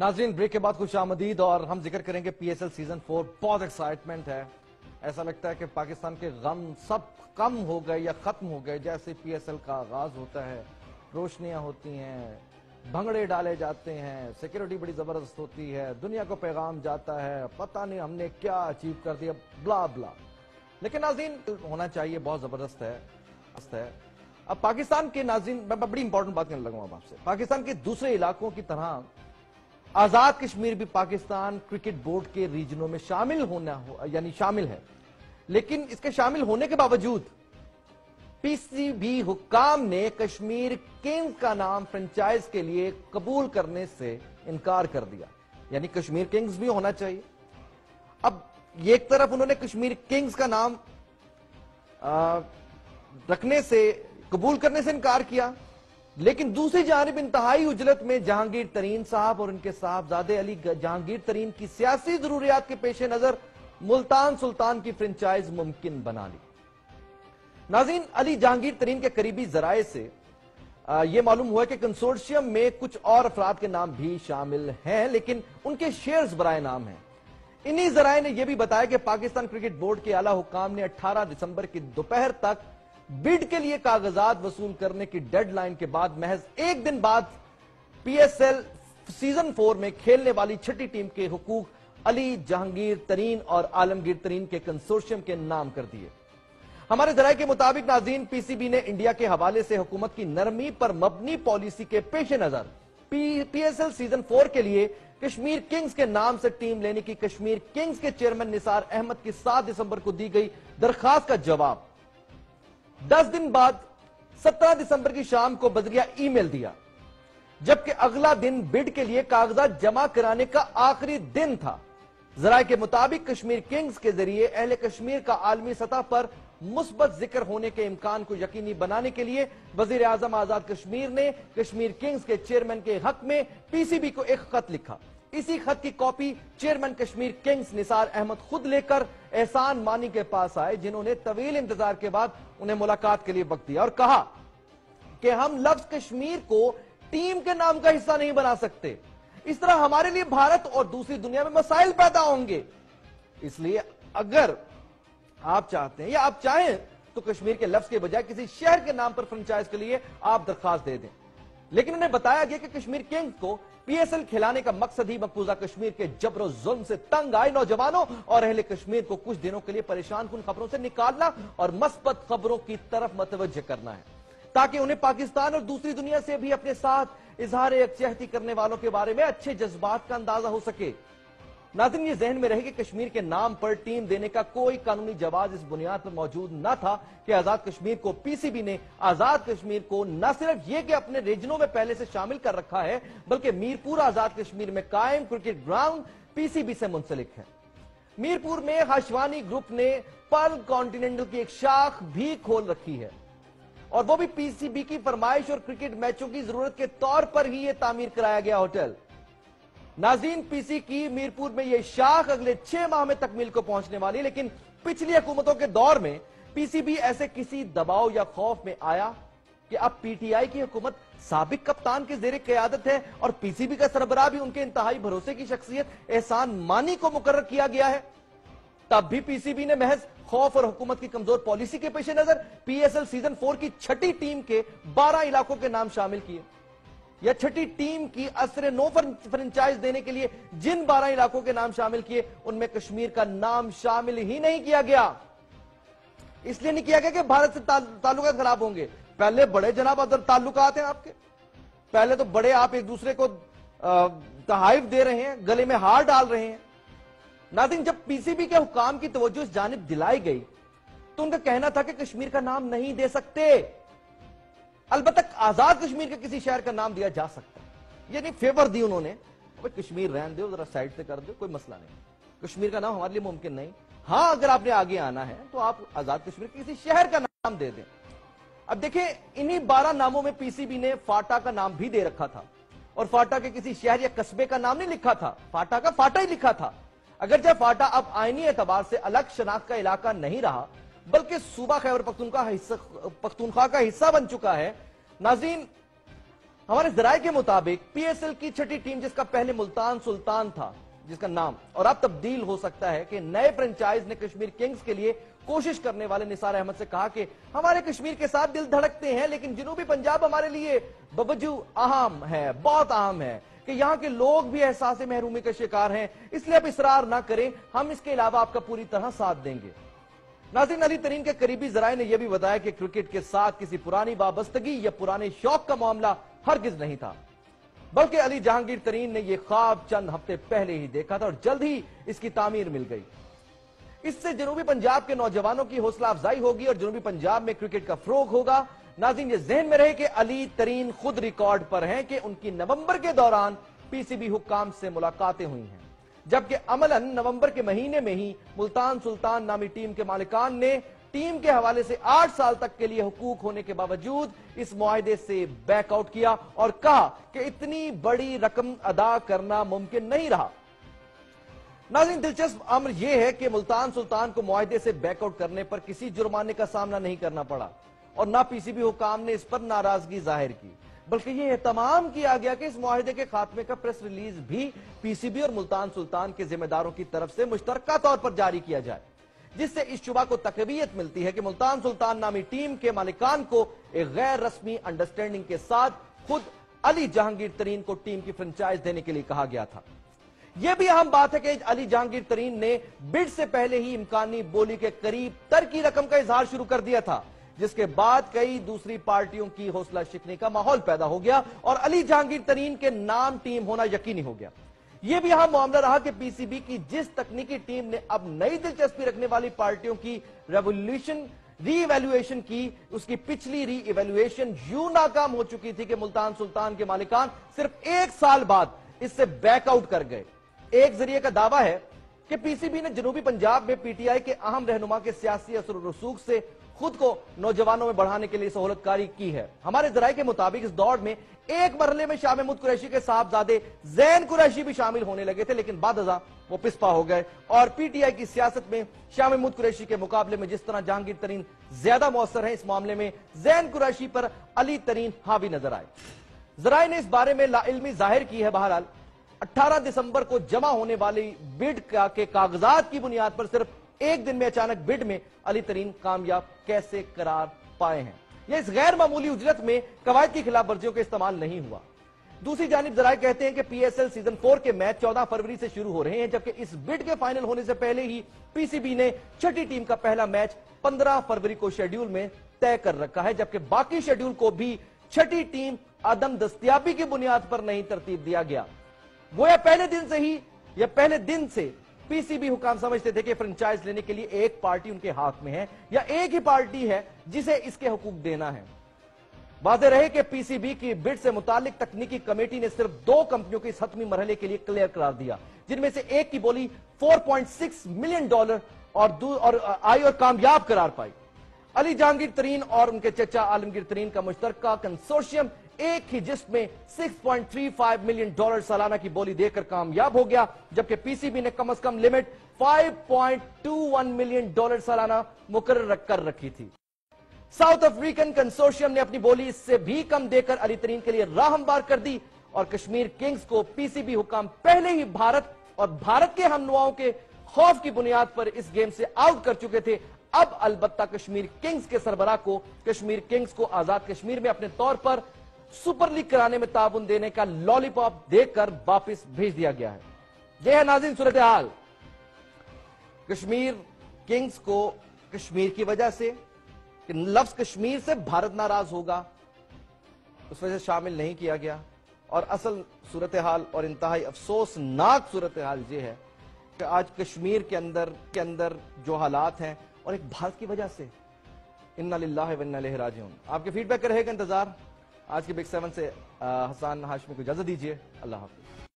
नाज़रीन, ब्रेक के बाद खुश आमदीद और हम जिक्र करेंगे पीएसएल सीजन 4। बहुत एक्साइटमेंट है। ऐसा लगता है कि पाकिस्तान के गम सब कम हो गए या खत्म हो गए। जैसे पीएसएल का आगाज होता है, रोशनियां होती हैं, भंगड़े डाले जाते हैं, सिक्योरिटी बड़ी जबरदस्त होती है, दुनिया को पैगाम जाता है, पता नहीं हमने क्या अचीव कर दिया, ब्ला ब्ला। लेकिन नाज़रीन होना चाहिए, बहुत जबरदस्त है। अब पाकिस्तान के नाज़रीन, मैं बड़ी इंपॉर्टेंट बात करने लगा आपसे। पाकिस्तान के दूसरे इलाकों की तरह आजाद कश्मीर भी पाकिस्तान क्रिकेट बोर्ड के रीजनों में शामिल शामिल है। लेकिन इसके शामिल होने के बावजूद पीसीबी हुक्काम ने कश्मीर किंग्स का नाम फ्रेंचाइज के लिए कबूल करने से इनकार कर दिया। यानी कश्मीर किंग्स भी होना चाहिए। अब ये एक तरफ उन्होंने कश्मीर किंग्स का नाम कबूल करने से इनकार किया, लेकिन दूसरी जानिब इंतहाई उजलत में जहांगीर तरीन साहब और उनके साहबजादे अली जहांगीर तरीन की सियासी जरूरियात के पेश नजर मुल्तान सुल्तान की फ्रेंचाइज मुमकिन बना ली। नाज़रीन, अली जहांगीर तरीन के करीबी जराये से यह मालूम हुआ कि कंसोर्शियम में कुछ और अफराद के नाम भी शामिल हैं, लेकिन उनके शेयर्स बराए नाम हैं। इन्हीं जराये ने यह भी बताया कि पाकिस्तान क्रिकेट बोर्ड के आला हुक्काम ने 18 दिसंबर की दोपहर तक बिड के लिए कागजात वसूल करने की डेडलाइन के बाद महज एक दिन बाद पीएसएल सीजन 4 में खेलने वाली छठी टीम के हुकूक अली जहांगीर तरीन और आलमगीर तरीन के कंसोर्शियम के नाम कर दिए। हमारे जराये के मुताबिक नाज़रीन, पीसीबी ने इंडिया के हवाले से हुकूमत की नरमी पर मबनी पॉलिसी के पेश नजर पीएसएल सीजन 4 के लिए कश्मीर किंग्स के नाम से टीम लेने की कश्मीर किंग्स के चेयरमैन निसार अहमद की 7 दिसंबर को दी गई दरखास्त का जवाब 10 दिन बाद 17 दिसंबर की शाम को बजरिया ईमेल दिया, जबकि अगला दिन बिड के लिए कागजात जमा कराने का आखिरी दिन था। जराये के मुताबिक कश्मीर किंग्स के जरिए अहले कश्मीर का आलमी सतह पर मुस्बत जिक्र होने के इम्कान को यकीनी बनाने के लिए वजीर आजम आजाद कश्मीर ने कश्मीर किंग्स के चेयरमैन के हक में पीसीबी को एक खत लिखा। इसी खत की copy chairman Kashmir Kings Nisar Ahmad खुद लेकर एहसान मानी के पास आए, जिन्होंने तवील इंतजार के बाद उन्हें मुलाकात के लिए वक्त दिया और कहा कि हम लफ्ज कश्मीर को टीम के नाम का हिस्सा नहीं बना सकते। इस तरह हमारे लिए भारत और दूसरी दुनिया में मसाइल पैदा होंगे। इसलिए अगर आप चाहते हैं या आप चाहें तो कश्मीर के लफ्ज के बजाय किसी शहर के नाम पर फ्रेंचाइज के लिए आप दरखास्त दे दें। लेकिन उन्हें बताया गया कि कश्मीर किंग्स को पीएसएल खिलाने का मकसद ही मकबूजा कश्मीर के जबर जुल्म से तंग आए नौजवानों और अहले कश्मीर को कुछ दिनों के लिए परेशान कुन खबरों से निकालना और मस्बत खबरों की तरफ मतवज्जह करना है, ताकि उन्हें पाकिस्तान और दूसरी दुनिया से भी अपने साथ इजहार यकजहती करने वालों के बारे में अच्छे जज्बात का अंदाजा हो सके। नाज़रीन, ये जहन में रहे कि कश्मीर के नाम पर टीम देने का कोई कानूनी जवाज इस बुनियाद पर मौजूद न था कि आजाद कश्मीर को पीसीबी ने आजाद कश्मीर को न सिर्फ ये कि अपने रीजनों में पहले से शामिल कर रखा है, बल्कि मीरपुर आजाद कश्मीर में कायम क्रिकेट ग्राउंड पीसीबी से मुंसलिक है। मीरपुर में हाशवानी ग्रुप ने पर्ल कॉन्टिनेंटल की एक शाख भी खोल रखी है, और वो भी पीसीबी की फरमाइश और क्रिकेट मैचों की जरूरत के तौर पर ही यह तामीर कराया गया होटल। नाज़रीन, पीसी की मीरपुर में यह शाख अगले 6 माह में तकमील को पहुंचने वाली, लेकिन पिछली हुकूमतों के दौर में पीसीबी ऐसे किसी दबाव या खौफ में आया कि अब पीटीआई की हुकूमत साबिक कप्तान के जेर क़यादत है और पीसीबी का सरबराह भी उनके इंतहाई भरोसे की शख्सियत एहसान मानी को मुकर्रर किया गया है। तब भी पीसीबी ने महज खौफ और हुकूमत की कमजोर पॉलिसी के पेश नजर पीएसएल सीजन 4 की छठी टीम के 12 इलाकों के नाम शामिल किए, या छठी टीम की असरे 9 फ्रेंचाइज देने के लिए जिन 12 इलाकों के नाम शामिल किए उनमें कश्मीर का नाम शामिल ही नहीं किया गया। इसलिए नहीं किया गया कि भारत से ताल्लुकात खराब होंगे। पहले बड़े जनाब अदर ताल्लुकात हैं आपके, पहले तो बड़े आप एक दूसरे को तहाइफ दे रहे हैं, गले में हार डाल रहे हैं। नाज़रीन, जब पीसीबी के हुकाम की तवज्जो इस जानिब दिलाई गई तो उनका कहना था कि कश्मीर का नाम नहीं दे सकते। अलबत्ता आजाद कश्मीर के किसी शहर का नाम दिया जा सकता है, यानी फेवर दी उन्होंने, कश्मीर रहने दो, जरा साइड से कर दो, कोई मसला नहीं, कश्मीर का नाम हमारे लिए मुमकिन नहीं। हां, अगर आपने आगे आना है तो आप आजाद कश्मीर के किसी शहर का नाम दे दें। अब देखें, इन्हीं 12 नामों में पीसीबी ने फाटा का नाम भी दे रखा था, और फाटा के किसी शहर या कस्बे का नाम नहीं लिखा था, फाटा का फाटा ही लिखा था। अगर जब फाटा अब आईनी एतबार से अलग शनाख्त का इलाका नहीं रहा, बल्कि सूबा खैबर पख्तूनख्वा का हिस्सा बन चुका है। नाज़रीन, हमारे ज़राए के मुताबिक पीएसएल की छठी टीम, जिसका पहले मुल्तान सुल्तान था जिसका नाम, और अब तब्दील हो सकता है कि नए फ्रेंचाइज ने कश्मीर किंग्स के लिए कोशिश करने वाले निसार अहमद से कहा कि हमारे कश्मीर के साथ दिल धड़कते हैं, लेकिन जनूबी पंजाब हमारे लिए बवजू अहम है, बहुत अहम है कि यहाँ के लोग भी एहसास महरूमी का शिकार हैं, इसलिए आप इसरार ना करें, हम इसके अलावा आपका पूरी तरह साथ देंगे। नाज़रीन, अली तरीन के करीबी ज़राए ने यह भी बताया कि क्रिकेट के साथ किसी पुरानी वाबस्तगी या पुराने शौक का मामला हरगिज नहीं था, बल्कि अली जहांगीर तरीन ने यह ख्वाब चंद हफ्ते पहले ही देखा था और जल्द ही इसकी तामीर मिल गई। इससे जनूबी पंजाब के नौजवानों की हौसला अफजाई होगी और जनूबी पंजाब में क्रिकेट का फरोग होगा। नाज़रीन, ये ज़हन में रहे कि अली तरीन खुद रिकॉर्ड पर हैं कि उनकी नवंबर के दौरान पीसीबी हुक्काम से मुलाकातें हुई हैं, जबकि अमलन नवंबर के महीने में ही मुल्तान सुल्तान नामी टीम के मालिकान ने टीम के हवाले से 8 साल तक के लिए हुकूक होने के बावजूद इस मुआहदे से बैकआउट किया और कहा कि इतनी बड़ी रकम अदा करना मुमकिन नहीं रहा। नाज़रीन, दिलचस्प अमर यह है कि मुल्तान सुल्तान को मुआहदे से बैकआउट करने पर किसी जुर्माने का सामना नहीं करना पड़ा और ना पीसीबी हुकाम ने इस पर नाराजगी जाहिर की, बल्कि यह एहतमाम किया गया कि इस मुआहदे के खात्मे का प्रेस रिलीज भी पीसीबी और मुल्तान सुल्तान के जिम्मेदारों की तरफ से मुश्तरका तौर पर जारी किया जाए, जिससे इस शुबा को तकवीयत मिलती है कि मुल्तान सुल्तान नामी टीम के मालिकान को एक गैर रस्मी अंडरस्टैंडिंग के साथ खुद अली जहांगीर तरीन को टीम की फ्रेंचाइज देने के लिए कहा गया था। यह भी अहम बात है कि अली जहांगीर तरीन ने बिड से पहले ही इम्कानी बोली के करीब तर की रकम का इजहार शुरू कर दिया था, जिसके बाद कई दूसरी पार्टियों की हौसला शिकनी का माहौल पैदा हो गया और अली जहांगीर तरीन के नाम टीम होना यकीनी हो गया। यह भी अहम मामला रहा कि पीसीबी की जिस तकनीकी टीम ने अब नई दिलचस्पी रखने वाली पार्टियों की री-इवैल्यूएशन की, उसकी पिछली री-इवैल्यूएशन यूं नाकाम हो चुकी थी कि मुल्तान सुल्तान के मालिकान सिर्फ 1 साल बाद इससे बैकआउट कर गए। एक जरिए का दावा है कि पीसीबी ने जनूबी पंजाब में पीटीआई के अहम रहनुमा के सियासी असर और रसूख से खुद को नौजवानों में बढ़ाने के लिए सहूलतकारी की है। हमारे ज़राए के मुताबिक इस दौड़ में एक मरहले में शाह महमूद कुरैशी के साहबजादे ज़ैन कुरैशी भी शामिल होने लगे थे, लेकिन बाद अज़ां वो पिस्पा हो गए और पीटीआई की सियासत में शाह महमूद कुरैशी के मुकाबले में जिस तरह जहांगीर तरीन ज्यादा मौसर है, इस मामले में ज़ैन कुरैशी पर अली तरीन हावी नजर आए। ज़राए ने इस बारे में लाइल्मी जाहिर की है। बहरहाल 18 दिसंबर को जमा होने वाली बिड के कागजात की बुनियाद पर सिर्फ एक दिन में अचानक बिड में अली तरीन कामयाब कैसे करार पाए हैं। यह इस गैर मामूली उजरत में कवायद की खिलाफ वर्जियों का इस्तेमाल नहीं हुआ। दूसरी जानिब ज़राए कहते हैं कि पीएसएल सीजन 4 के मैच 14 फरवरी से शुरू हो रहे हैं, जबकि इस बिड के फाइनल होने से पहले ही पीसीबी ने छठी टीम का पहला मैच 15 फरवरी को शेड्यूल में तय कर रखा है, जबकि बाकी शेड्यूल को भी छठी टीम अदम दस्तयाबी की बुनियाद पर नहीं तरतीब दिया गया। गोया पहले दिन से पीसीबी हुकाम समझते थे कि फ्रेंचाइज लेने के लिए एक पार्टी उनके हाथ में है या एक ही पार्टी है जिसे इसके हुकूक देना है। वादे रहे कि पीसीबी की बिड से मुतालिक तकनीकी कमेटी ने सिर्फ 2 कंपनियों को इस हतमी मरहले के लिए क्लियर करार दिया, जिनमें से एक की बोली $4.6 मिलियन और आई और कामयाब करार पाई। अली जहांगीर तरीन और उनके चचा आलमगीर तरीन का मुश्तरका कंसोर्शियम एक ही जिस्म में $6.35 मिलियन सालाना की बोली देकर कामयाब हो गया, जबकि पीसीबी ने कम से कम लिमिट $5.21 मिलियन सालाना मुकर्रर कर रखी थी। साउथ अफ्रीकन कंसोर्शियम ने अपनी बोली इससे भी कम देकर अली तरीन के लिए राह हमवार कर दी और कश्मीर किंग्स को पीसीबी हुकाम पहले ही भारत और भारत के हमनुआओं के खौफ की बुनियाद पर इस गेम से आउट कर चुके थे। अब अलबत्ता कश्मीर किंग्स के सरबराह को कश्मीर किंग्स को आजाद कश्मीर में अपने तौर पर सुपर लीग कराने में ताबुन देने का लॉलीपॉप देकर वापस भेज दिया गया है। यह है नाज़रीन सूरत हाल। कश्मीर किंग्स को कश्मीर की वजह से कि लफ्ज कश्मीर से भारत नाराज होगा उस वजह से शामिल नहीं किया गया, और असल सूरत हाल और इंतहाई अफसोसनाक सूरत हाल ये है कि आज कश्मीर के अंदर जो हालात हैं और एक भारत की वजह से, इन्ना लिल्लाहि व इन्ना इलैहि राजिऊन। आपके फीडबैक का रहेगा इंतजार। आज के बिग 7 से हसन हाशमी को इजाजत दीजिए। अल्लाह हाफ़िज़।